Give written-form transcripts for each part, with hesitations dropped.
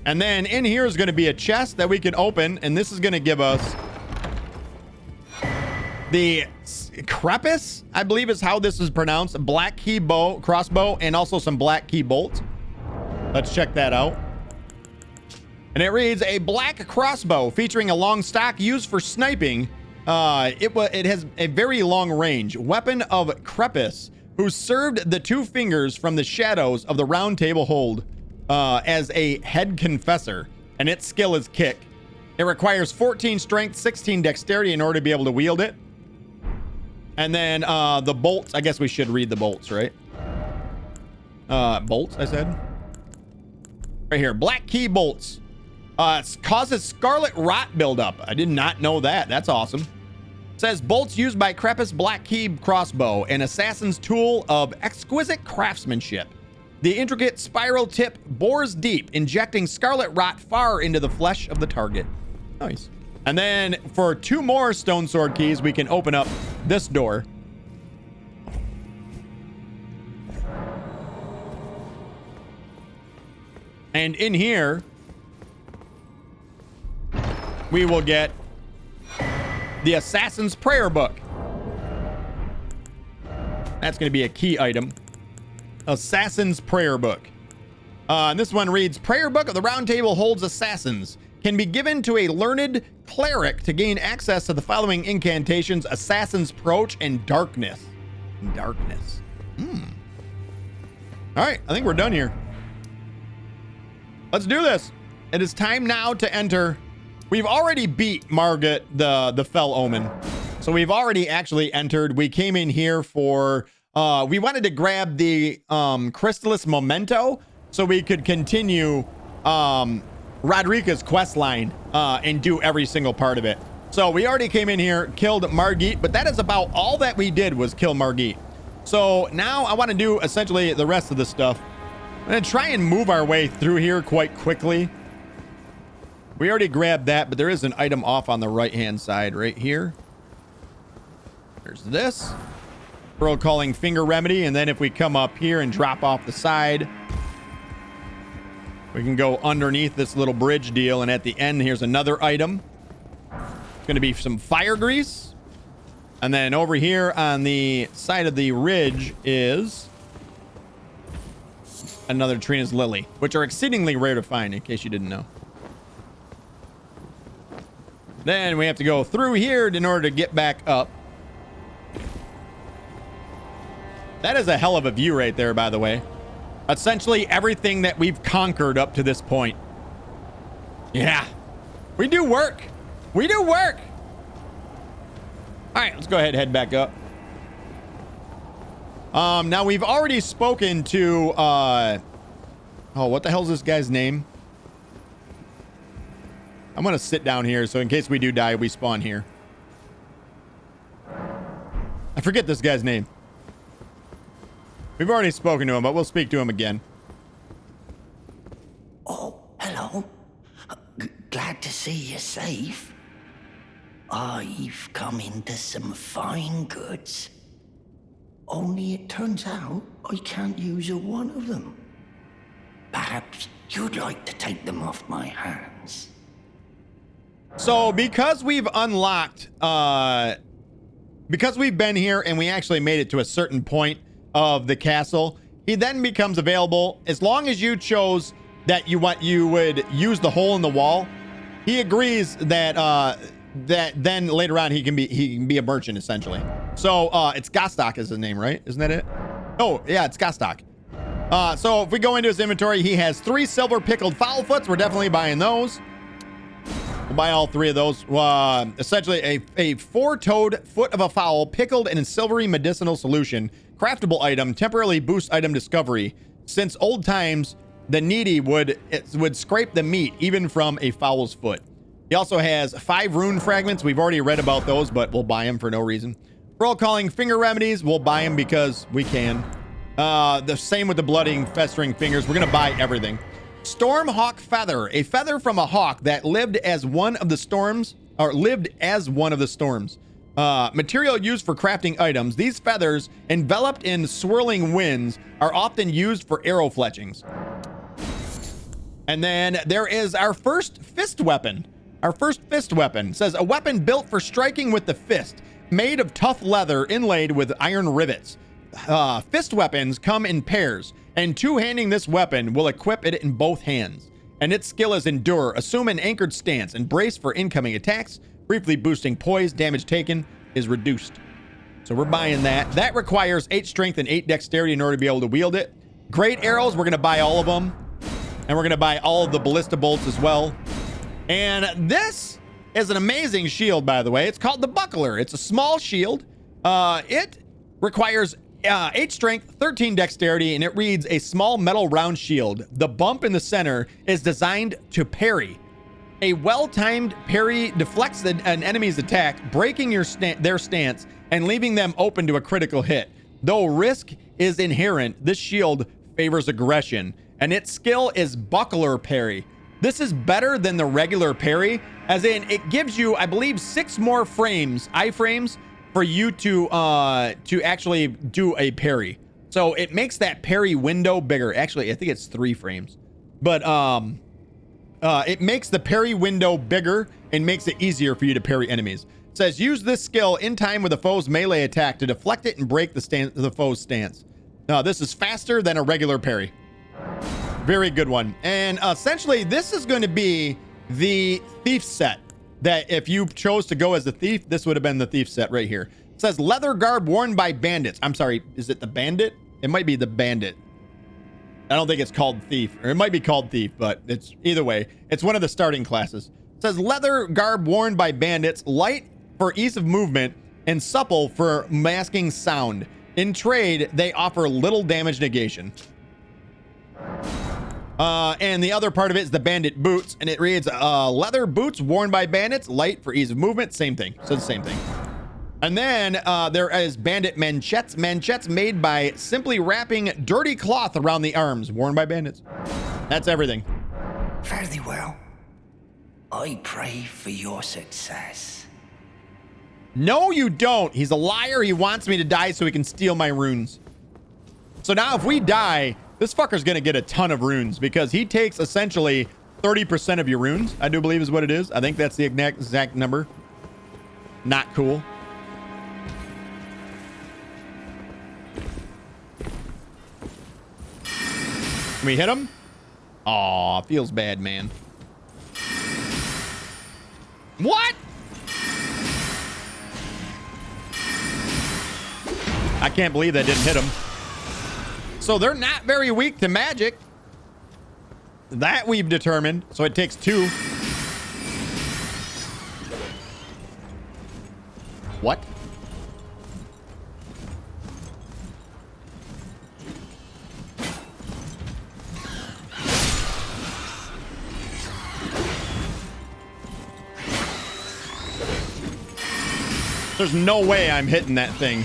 And then in here is going to be a chest that we can open, and this is going to give us the crepice, I believe is how this is pronounced, black key bow, crossbow, and also some black key bolts. Let's check that out. And it reads, a black crossbow featuring a long stock used for sniping. It has a very long range. Weapon of Crepice, who served the two fingers from the shadows of the round table hold as a head confessor, and its skill is kick. It requires 14 strength, 16 dexterity in order to be able to wield it. And then the bolts, I guess we should read the bolts, right? Bolts, I said. Right here, black key bolts. It causes scarlet rot buildup. I did not know that. That's awesome. It says bolts used by Crepice black key crossbow, an assassin's tool of exquisite craftsmanship. The intricate spiral tip bores deep, injecting scarlet rot far into the flesh of the target. Nice. And then for 2 more stone sword keys, we can open up this door. And in here, we will get the Assassin's Prayer Book. That's going to be a key item. Assassin's Prayer Book. And this one reads, Prayer Book of the Round Table holds assassins. Can be given to a learned cleric to gain access to the following incantations: Assassin's Approach and Darkness. Darkness. All right, I think we're done here. Let's do this. It is time now to enter. We've already beat Margaret, the Fell Omen. So we've already actually entered. We came in here for, we wanted to grab the Crystallis Memento so we could continue Rodrika's quest line and do every single part of it. So we already came in here, killed Margit, but that is about all that we did was kill Margit. So now I want to do essentially the rest of the stuff. I'm going to try and move our way through here quite quickly. We already grabbed that, but there is an item off on the right-hand side right here. There's this. Pearl Calling Finger Remedy, and then if we come up here and drop off the side, we can go underneath this little bridge deal, and at the end, here's another item. It's going to be some fire grease. And then over here on the side of the ridge is another Trina's Lily, which are exceedingly rare to find, in case you didn't know. Then we have to go through here in order to get back up. That is a hell of a view right there, by the way. Essentially everything that we've conquered up to this point. Yeah. We do work. We do work. All right, let's go ahead and head back up. Now we've already spoken to, oh, what the hell is this guy's name? I'm going to sit down here, so in case we do die, we spawn here. I forget this guy's name. We've already spoken to him, but we'll speak to him again. Oh, hello. Glad to see you're safe. I've come into some fine goods. Only it turns out I can't use a one of them. Perhaps you'd like to take them off my hands. So because we've unlocked, because we've been here and we actually made it to a certain point of the castle, he then becomes available as long as you chose that you would use the hole in the wall. He agrees that that then later on he can be a merchant essentially. So it's Gostok is his name, right? Isn't that it? Oh yeah, it's Gostok. So if we go into his inventory, he has 3 silver pickled fowlfoots. We're definitely buying those. We'll buy all 3 of those. Essentially a 4-toed foot of a fowl pickled in a silvery medicinal solution. Craftable item, temporarily boost item discovery. Since old times, the needy would scrape the meat even from a fowl's foot. He also has 5 rune fragments. We've already read about those, but we'll buy them for no reason. Pearl Calling Finger Remedies, we'll buy them because we can. The same with the Blooding Festering Fingers. We're going to buy everything. Stormhawk Feather, a feather from a hawk that lived as one of the storms. Material used for crafting items. These feathers, enveloped in swirling winds, are often used for arrow fletchings. And then there is our first fist weapon. Our first fist weapon says a weapon built for striking with the fist, made of tough leather inlaid with iron rivets. Fist weapons come in pairs, and two-handing this weapon will equip it in both hands. And its skill is Endure. Assume an anchored stance and brace for incoming attacks, briefly boosting poise. Damage taken is reduced. So we're buying that. That requires 8 strength and 8 dexterity in order to be able to wield it. Great arrows, we're going to buy all of them. And we're going to buy all of the ballista bolts as well. And this is an amazing shield, by the way. It's called the Buckler. It's a small shield. It requires 8 strength, 13 dexterity, and it reads a small metal round shield. The bump in the center is designed to parry. A well-timed parry deflects an enemy's attack, breaking their stance and leaving them open to a critical hit. Though risk is inherent, this shield favors aggression, and its skill is Buckler Parry. This is better than the regular parry, as in it gives you, I believe, 6 more frames, iframes, for you to actually do a parry. So it makes that parry window bigger. Actually, I think it's 3 frames. But it makes the parry window bigger and makes it easier for you to parry enemies. It says use this skill in time with a foe's melee attack to deflect it and break the foe's stance. Now, this is faster than a regular parry. Very good one. And essentially, this is going to be the thief set. That if you chose to go as the thief, this would have been the thief set right here. It says leather garb worn by bandits. I'm sorry, is it the bandit? It might be the bandit. I don't think it's called thief, or it might be called thief, but it's either way. It's one of the starting classes. It says leather garb worn by bandits, light for ease of movement and supple for masking sound. In trade, they offer little damage negation. And the other part of it is the bandit boots, and it reads leather boots worn by bandits, light for ease of movement. Same thing. So the same thing. And then there is bandit manchettes. Manchettes made by simply wrapping dirty cloth around the arms, worn by bandits. That's everything. Fare thee well. I pray for your success. No, you don't. He's a liar. He wants me to die so he can steal my runes. So now if we die, this fucker's going to get a ton of runes because he takes essentially 30% of your runes, I do believe is what it is. I think that's the exact number. Not cool. Can we hit him? Aw, feels bad, man. What? I can't believe that didn't hit him. So they're not very weak to magic. That we've determined. So it takes 2. What? There's no way I'm hitting that thing.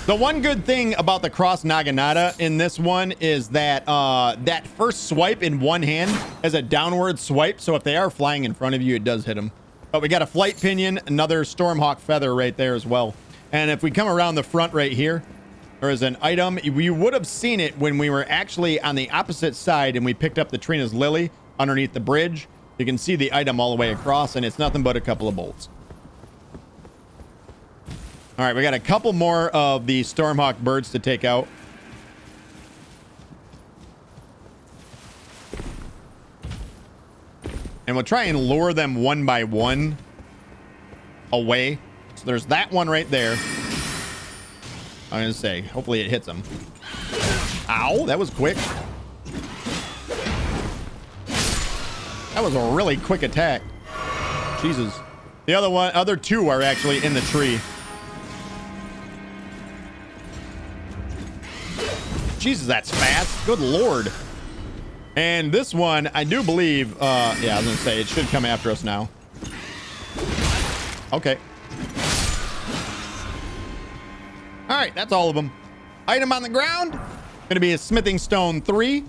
The one good thing about the cross naginata in this one is that that first swipe in one hand is a downward swipe. So if they are flying in front of you, it does hit them. But we got a flight pinion, another Stormhawk feather right there as well. And if we come around the front right here, there is an item. You would have seen it when we were actually on the opposite side and we picked up the Trina's Lily underneath the bridge. You can see the item all the way across, and it's nothing but a couple of bolts. All right, we got a couple more of the Stormhawk birds to take out. And we'll try and lure them one by one away. So there's that one right there. I'm going to say, hopefully it hits them. Ow, that was quick. That was a really quick attack. Jesus. The other 2 are actually in the tree. Jesus, that's fast. Good Lord. And this one, I do believe, yeah, I was gonna say it should come after us now. Okay. All right, that's all of them. Item on the ground, gonna be a smithing stone 3.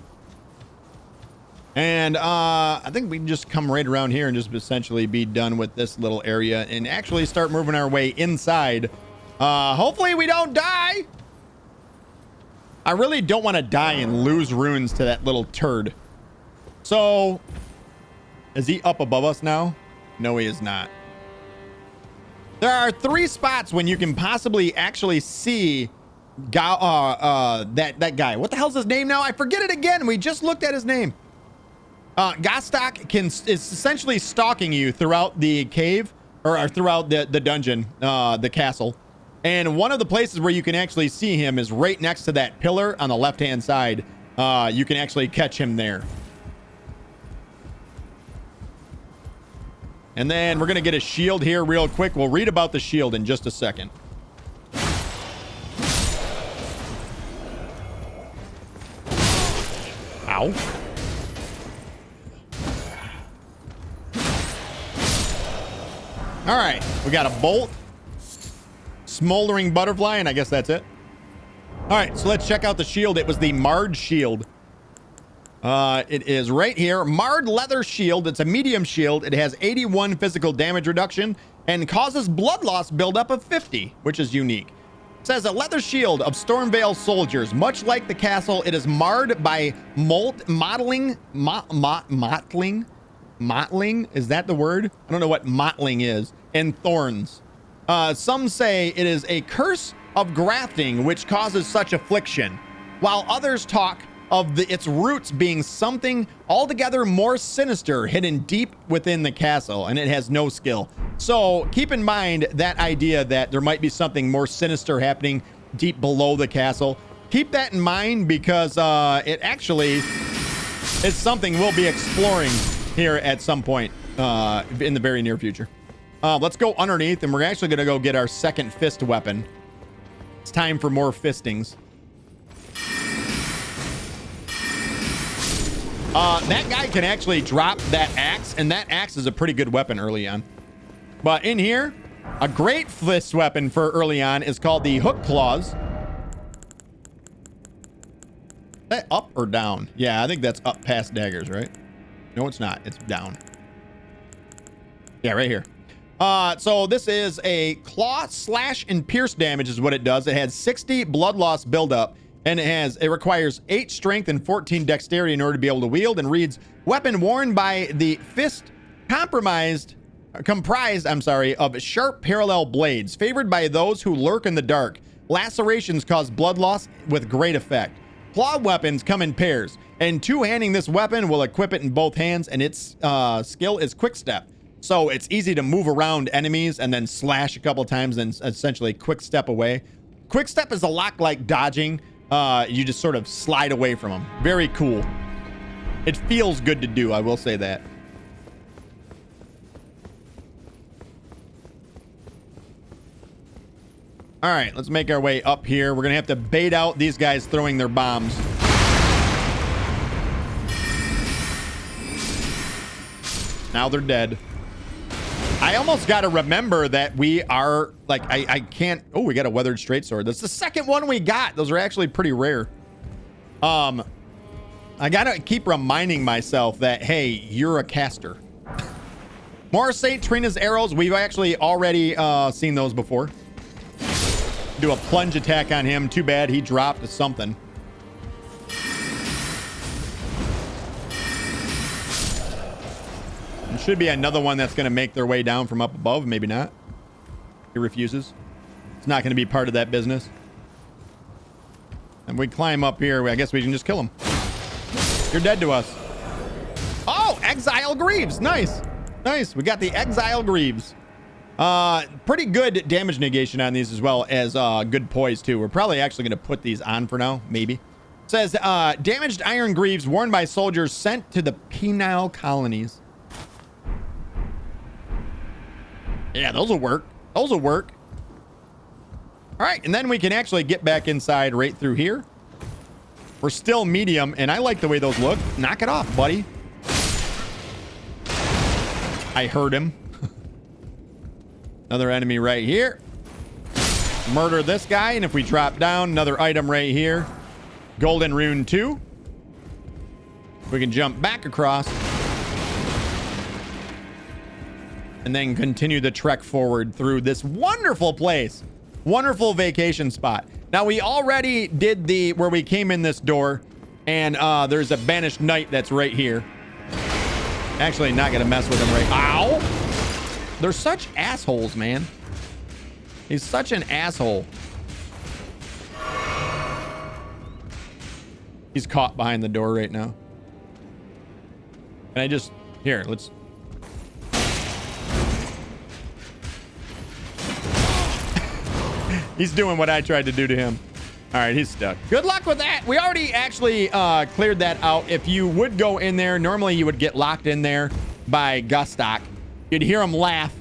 And I think we can just come right around here and just essentially be done with this little area and actually start moving our way inside. Hopefully we don't die. I really don't want to die and lose runes to that little turd. So, is he up above us now? No, he is not. There are 3 spots when you can possibly actually see that guy. What the hell's his name now? I forget it again. We just looked at his name. Gostok is essentially stalking you throughout the cave or throughout the dungeon, the castle. And one of the places where you can actually see him is right next to that pillar on the left-hand side. You can actually catch him there. And then we're going to get a shield here real quick. We'll read about the shield in just a second. Ow. All right, we got a bolt, smoldering butterfly, and I guess that's it. All right, so let's check out the shield. It was the Marred shield. It is right here. Marred leather shield. It's a medium shield. It has 81 physical damage reduction and causes blood loss buildup of 50, which is unique. It says a leather shield of Stormvale soldiers. Much like the castle, it is marred by mottling. Mottling? Is that the word? I don't know what mottling is. And thorns. Some say it is a curse of grafting which causes such affliction, while others talk of its roots being something altogether more sinister hidden deep within the castle, and it has no skill. So keep in mind that idea that there might be something more sinister happening deep below the castle. Keep that in mind because it actually is something we'll be exploring here at some point in the very near future. Let's go underneath, and we're actually going to go get our second fist weapon. It's time for more fistings. That guy can actually drop that axe, and that axe is a pretty good weapon early on. But in here, a great fist weapon for early on is called the Hook Claws. Is that up or down? Yeah, I think that's up past daggers, right? No, it's not. It's down. Yeah, right here. So this is a claw, slash, and pierce damage is what it does. It has 60 blood loss buildup, and it requires 8 strength and 14 dexterity in order to be able to wield, and reads, weapon worn by the fist comprised of sharp parallel blades, favored by those who lurk in the dark. Lacerations cause blood loss with great effect. Claw weapons come in pairs, and two-handing this weapon will equip it in both hands, and its skill is quick step. So it's easy to move around enemies and then slash a couple times and essentially quick step away. Quick step is a lot like dodging. You just sort of slide away from them. Very cool. It feels good to do, I will say that. All right, let's make our way up here. We're going to have to bait out these guys throwing their bombs. Now they're dead. I almost got to remember that we are, like, I can't... Oh, we got a weathered straight sword. That's the second one we got. Those are actually pretty rare. I got to keep reminding myself that, hey, you're a caster. More St. Trina's arrows. We've actually already seen those before. Do a plunge attack on him. Too bad he dropped something. There should be another one that's going to make their way down from up above. Maybe not. He refuses. It's not going to be part of that business. And we climb up here. I guess we can just kill him. You're dead to us. Oh, Exile Greaves. Nice. Nice. We got the Exile Greaves. Pretty good damage negation on these as well as good poise too. We're probably actually going to put these on for now. Maybe. It says damaged iron greaves worn by soldiers sent to the penile colonies. Yeah, those will work. Those will work. All right, and then we can actually get back inside right through here. We're still medium, and I like the way those look. Knock it off, buddy. I heard him. Another enemy right here. Murder this guy, and if we drop down, another item right here. Golden Rune 2. We can jump back across. And then continue the trek forward through this wonderful place. Wonderful vacation spot. Now, we already did where we came in this door, and there's a banished knight that's right here. Actually, not gonna mess with him right. Ow! They're such assholes, man. He's such an asshole. He's caught behind the door right now. And I just... Here, let's... He's doing what I tried to do to him. All right, he's stuck. Good luck with that. We already actually cleared that out. If you would go in there, normally you would get locked in there by Gustok. You'd hear him laugh,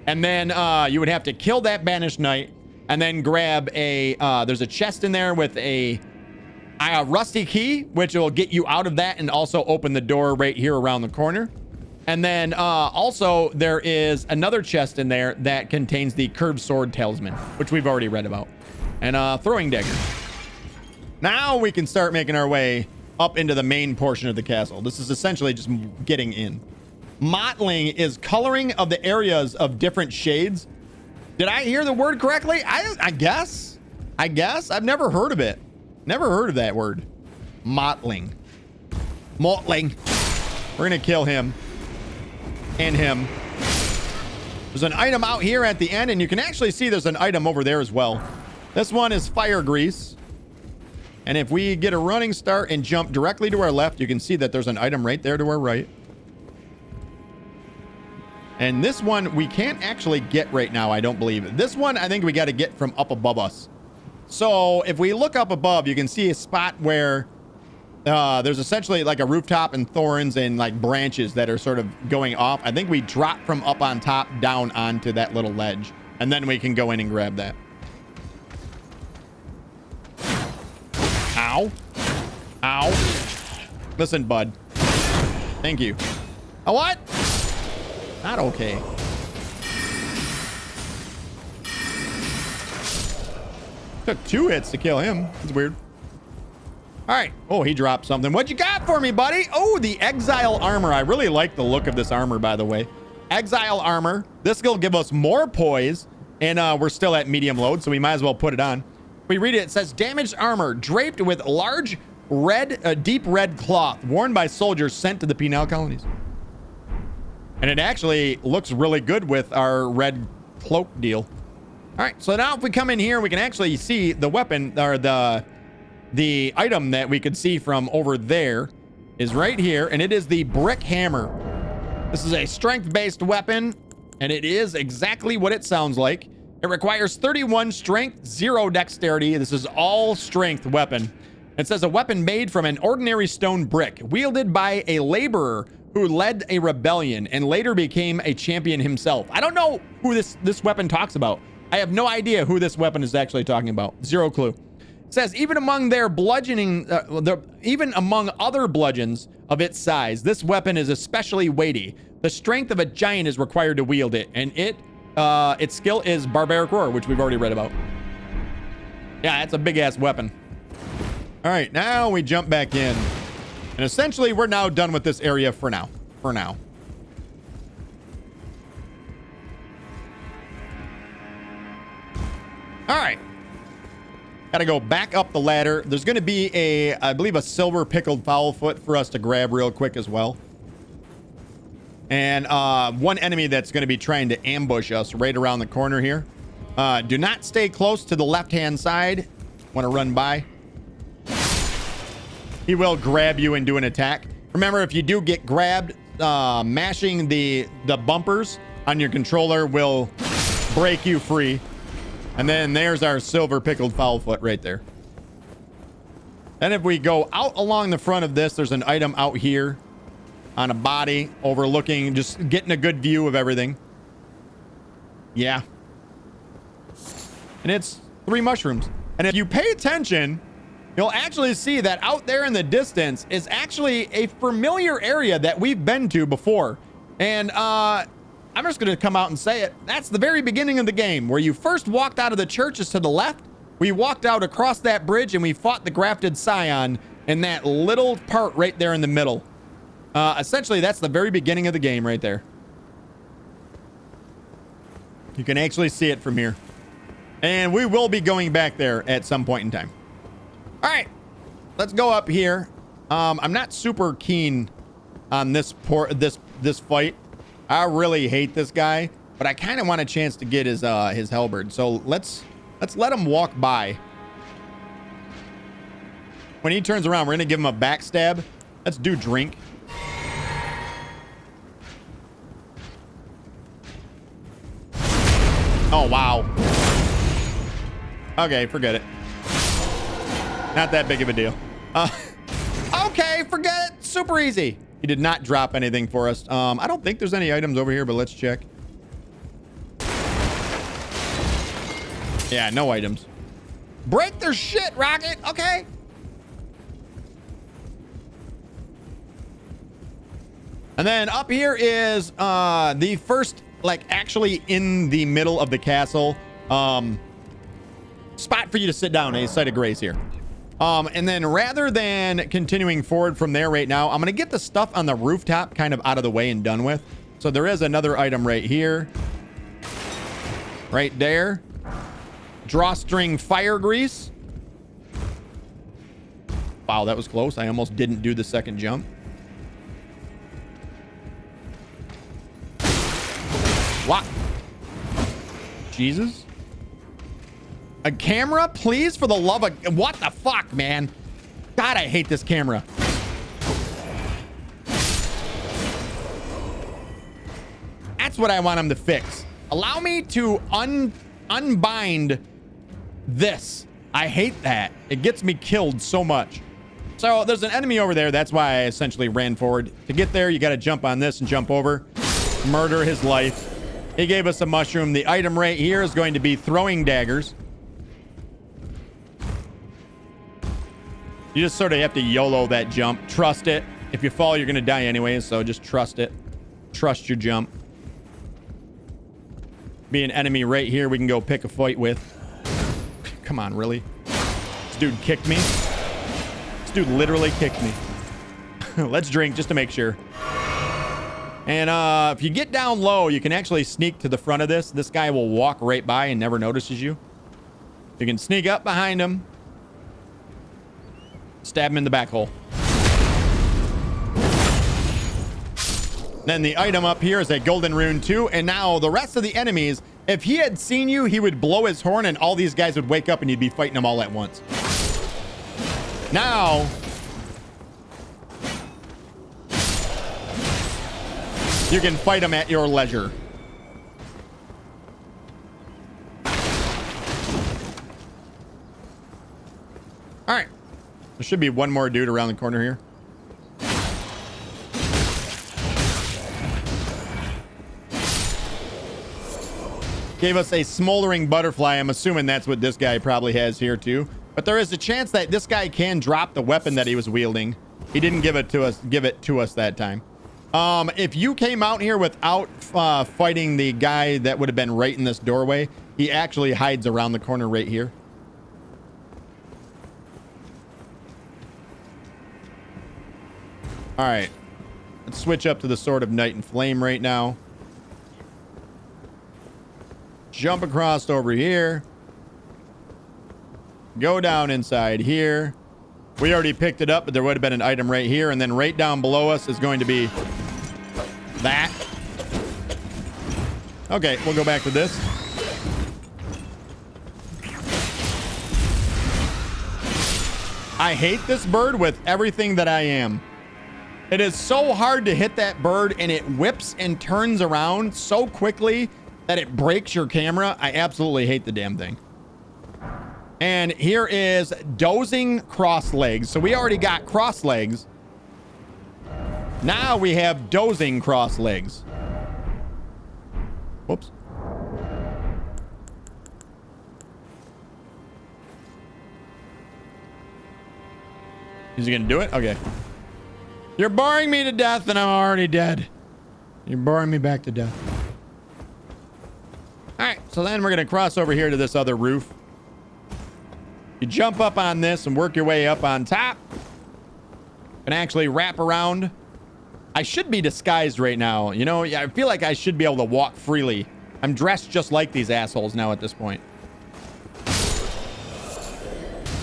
and then you would have to kill that banished knight, and then grab a... there's a chest in there with a rusty key, which will get you out of that and also open the door right here around the corner. And then also there is another chest in there that contains the curved sword talisman, which we've already read about, and throwing dagger. Now we can start making our way up into the main portion of the castle. This is essentially just getting in. Mottling is coloring of the areas of different shades. Did I hear the word correctly? I guess. I've never heard of it. Never heard of that word. Mottling. Mottling. We're gonna kill him. And him. There's an item out here at the end, and you can actually see there's an item over there as well. This one is fire grease. And if we get a running start and jump directly to our left, you can see that there's an item right there to our right. And this one we can't actually get right now, I don't believe. This one I think we got to get from up above us. So if we look up above, you can see a spot where there's essentially like a rooftop and thorns and like branches that are sort of going off. I think we drop from up on top down onto that little ledge, and then we can go in and grab that. Ow. Ow. Listen, bud. Thank you. A what? Not okay. Took 2 hits to kill him. That's weird. All right. Oh, he dropped something. What you got for me, buddy? Oh, the Exile armor. I really like the look of this armor, by the way. Exile armor. This will give us more poise, and we're still at medium load, so we might as well put it on. We read it. It says, damaged armor draped with large red, deep red cloth worn by soldiers sent to the penal colonies. And it actually looks really good with our red cloak deal. All right. So now if we come in here, we can actually see the weapon, or the item that we could see from over there is right here, and it is the brick hammer. This is a strength-based weapon, and it is exactly what it sounds like. It requires 31 strength, 0 dexterity. This is all strength weapon. It says a weapon made from an ordinary stone brick, wielded by a laborer who led a rebellion and later became a champion himself. I don't know who this weapon talks about. I have no idea who this weapon is actually talking about. Zero clue. It says even among their bludgeoning, even among other bludgeons of its size, this weapon is especially weighty. The strength of a giant is required to wield it, and its skill is barbaric roar, which we've already read about. Yeah, it's a big ass weapon. All right, now we jump back in, and essentially we're now done with this area for now. All right. Got to go back up the ladder. There's going to be I believe a silver pickled fowl foot for us to grab real quick as well. And one enemy that's going to be trying to ambush us right around the corner here. Do not stay close to the left-hand side. Want to run by. He will grab you and do an attack. Remember, if you do get grabbed, mashing the bumpers on your controller will break you free. And then there's our silver pickled fowl foot right there. And if we go out along the front of this, there's an item out here on a body overlooking, just getting a good view of everything. Yeah. And it's 3 mushrooms. And if you pay attention, you'll actually see that out there in the distance is actually a familiar area that we've been to before. And I'm just going to come out and say it. That's the very beginning of the game, where you first walked out of the church is to the left. We walked out across that bridge and we fought the grafted scion in that little part right there in the middle. Essentially, that's the very beginning of the game right there. You can actually see it from here. And we will be going back there at some point in time. All right, let's go up here. I'm not super keen on this fight. I really hate this guy, but I kind of want a chance to get his halberd. So let's let him walk by. When he turns around, we're gonna give him a backstab. Let's do drink. Oh wow. Okay, forget it. Not that big of a deal. Okay, forget it. Super easy. He did not drop anything for us. I don't think there's any items over here, but let's check. Yeah, no items. Break their shit, Rocket. Okay. And then up here is the first, like, actually in the middle of the castle spot for you to sit down, a site of grace here. And then rather than continuing forward from there right now, I'm going to get the stuff on the rooftop kind of out of the way and done with. So there is another item right here. Right there. Drawstring fire grease. Wow, that was close. I almost didn't do the second jump. What? Jesus. A camera, please, for the love of... What the fuck, man? God, I hate this camera. That's what I want him to fix. Allow me to unbind this. I hate that. It gets me killed so much. So there's an enemy over there. That's why I essentially ran forward. To get there, you got to jump on this and jump over. Murder his life. He gave us a mushroom. The item right here is going to be throwing daggers. You just sort of have to YOLO that jump. Trust it. If you fall, you're going to die anyway, so just trust it. Trust your jump. Be an enemy right here we can go pick a fight with. Come on, really? This dude kicked me. This dude literally kicked me. Let's drink just to make sure. And if you get down low, you can actually sneak to the front of this. This guy will walk right by and never notices you. You can sneak up behind him. Stab him in the back hole. Then the item up here is a golden rune 2. And now the rest of the enemies, if he had seen you, he would blow his horn and all these guys would wake up and you'd be fighting them all at once. Now, you can fight them at your leisure. All right. There should be one more dude around the corner here. Gave us a smoldering butterfly. I'm assuming that's what this guy probably has here too. But there is a chance that this guy can drop the weapon that he was wielding. He didn't give it to us that time. If you came out here without fighting the guy that would have been right in this doorway, he actually hides around the corner right here. All right, let's switch up to the Sword of Night and Flame right now. Jump across over here. Go down inside here. We already picked it up, but there would have been an item right here. And then right down below us is going to be that. Okay, we'll go back to this. I hate this bird with everything that I am. It is so hard to hit that bird, and it whips and turns around so quickly that it breaks your camera. I absolutely hate the damn thing. And here is dozing cross legs. So we already got cross legs. Now we have dozing cross legs. Whoops. Is he gonna do it? Okay. You're boring me to death and I'm already dead. You're boring me back to death. All right, so then we're gonna cross over here to this other roof. You jump up on this and work your way up on top. And actually wrap around. I should be disguised right now. You know, I feel like I should be able to walk freely. I'm dressed just like these assholes now at this point.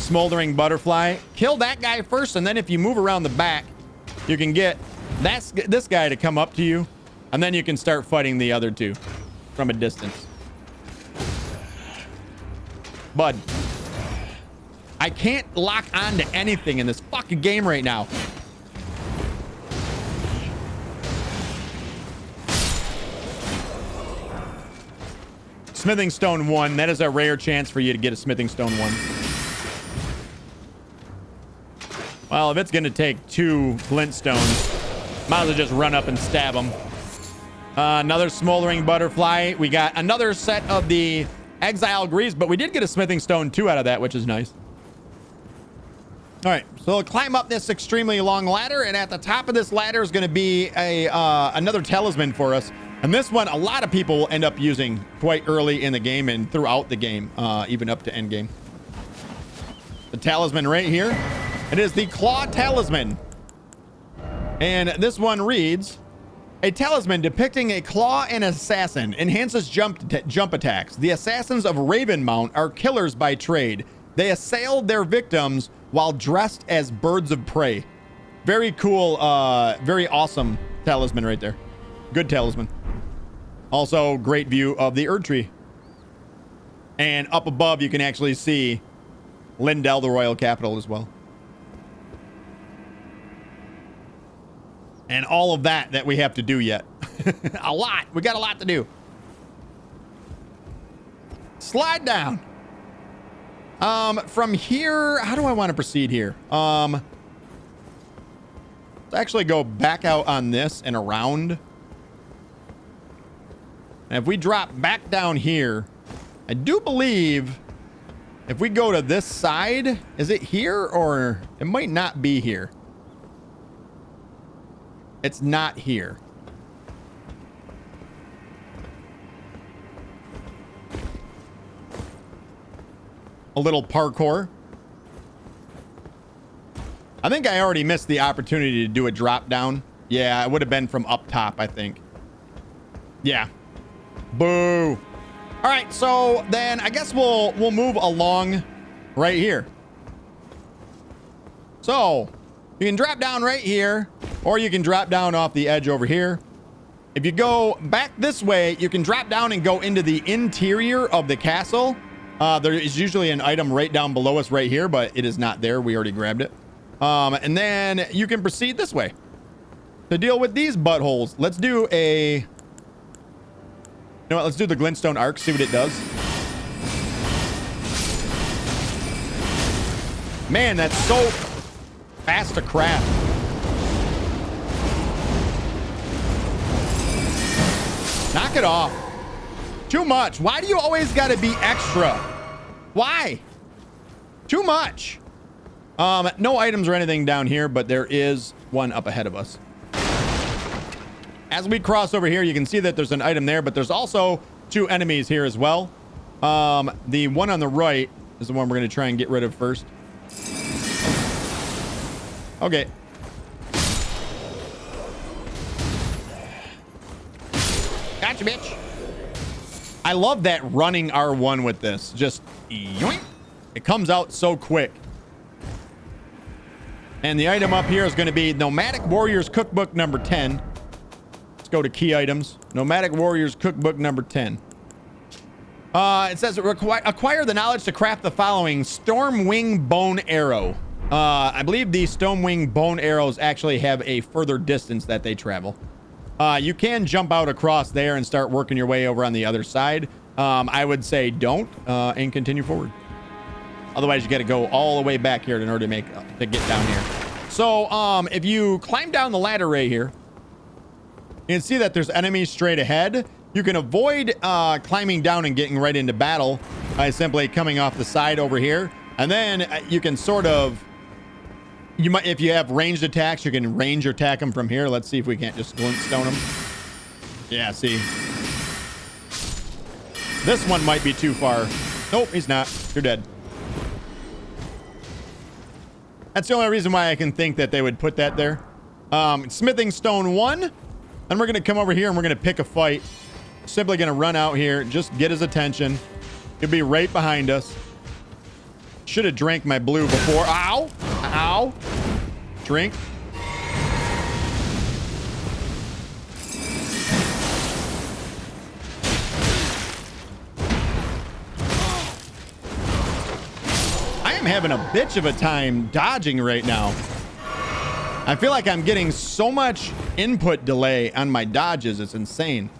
smoldering butterfly. Kill that guy first, and then if you move around the back, you can get this guy to come up to you, and then you can start fighting the other two from a distance. Bud, I can't lock onto anything in this fucking game right now. Smithing Stone 1. That is a rare chance for you to get a Smithing Stone 1. Well, if it's going to take 2 glint stones, might as well just run up and stab them. Another smoldering butterfly. We got another set of the exile greaves, but we did get a Smithing Stone 2 out of that, which is nice. All right, so we'll climb up this extremely long ladder, and at the top of this ladder is going to be another talisman for us. And this one, a lot of people will end up using quite early in the game and throughout the game, even up to end game. The talisman right here. It is the Claw Talisman. And this one reads, a talisman depicting a claw and assassin enhances jump attacks. The assassins of Ravenmount are killers by trade. They assail their victims while dressed as birds of prey. Very cool, very awesome talisman right there. Good talisman. Also, great view of the Erdtree. And up above, you can actually see Lindell, the royal capital, as well. And all of that we have to do yet. A lot. We got a lot to do. Slide down. From here, how do I want to proceed here? Let's actually go back out on this and around. And if we drop back down here, I do believe if we go to this side, is it here or it might not be here? It's not here. A little parkour. I think I already missed the opportunity to do a drop down. Yeah, it would have been from up top, I think. Yeah. Boo. All right, so then I guess we'll move along right here. So you can drop down right here, or you can drop down off the edge over here. If you go back this way, you can drop down and go into the interior of the castle. There is usually an item right down below us right here, but it is not there. We already grabbed it. And then you can proceed this way to deal with these buttholes. Let's do a... You know what? Let's do the glintstone arc, see what it does. Man, that's so fast to craft. Knock it off. Too much. Why do you always got to be extra? Why? Too much. No items or anything down here, but there is one up ahead of us. As we cross over here, you can see that there's an item there, but there's also 2 enemies here as well. The one on the right is the one we're going to try and get rid of first. Okay. Gotcha, bitch. I love that running R1 with this. Just yoink. It comes out so quick. And the item up here is going to be Nomadic Warriors Cookbook number 10. Go to key items. Nomadic Warriors Cookbook number 10. It says acquire the knowledge to craft the following: Stormwing Bone Arrow. I believe the Stormwing Bone Arrows actually have a further distance that they travel. You can jump out across there and start working your way over on the other side. I would say don't and continue forward. Otherwise, you got to go all the way back here in order to get down here. So if you climb down the ladder right here, you can see that there's enemies straight ahead. You can avoid climbing down and getting right into battle by simply coming off the side over here. And then you can sort of, if you have ranged attacks, you can range attack them from here. Let's see if we can't just glintstone them. Yeah, see. This one might be too far. Nope, he's not. You're dead. That's the only reason why I can think that they would put that there. Smithing Stone 1. Then we're going to come over here and we're going to pick a fight. Simply going to run out here, just get his attention. He'll be right behind us. should have drank my blue before. Ow! Ow! Drink. I am having a bitch of a time dodging right now. I feel like I'm getting so much input delay on my dodges. It's insane.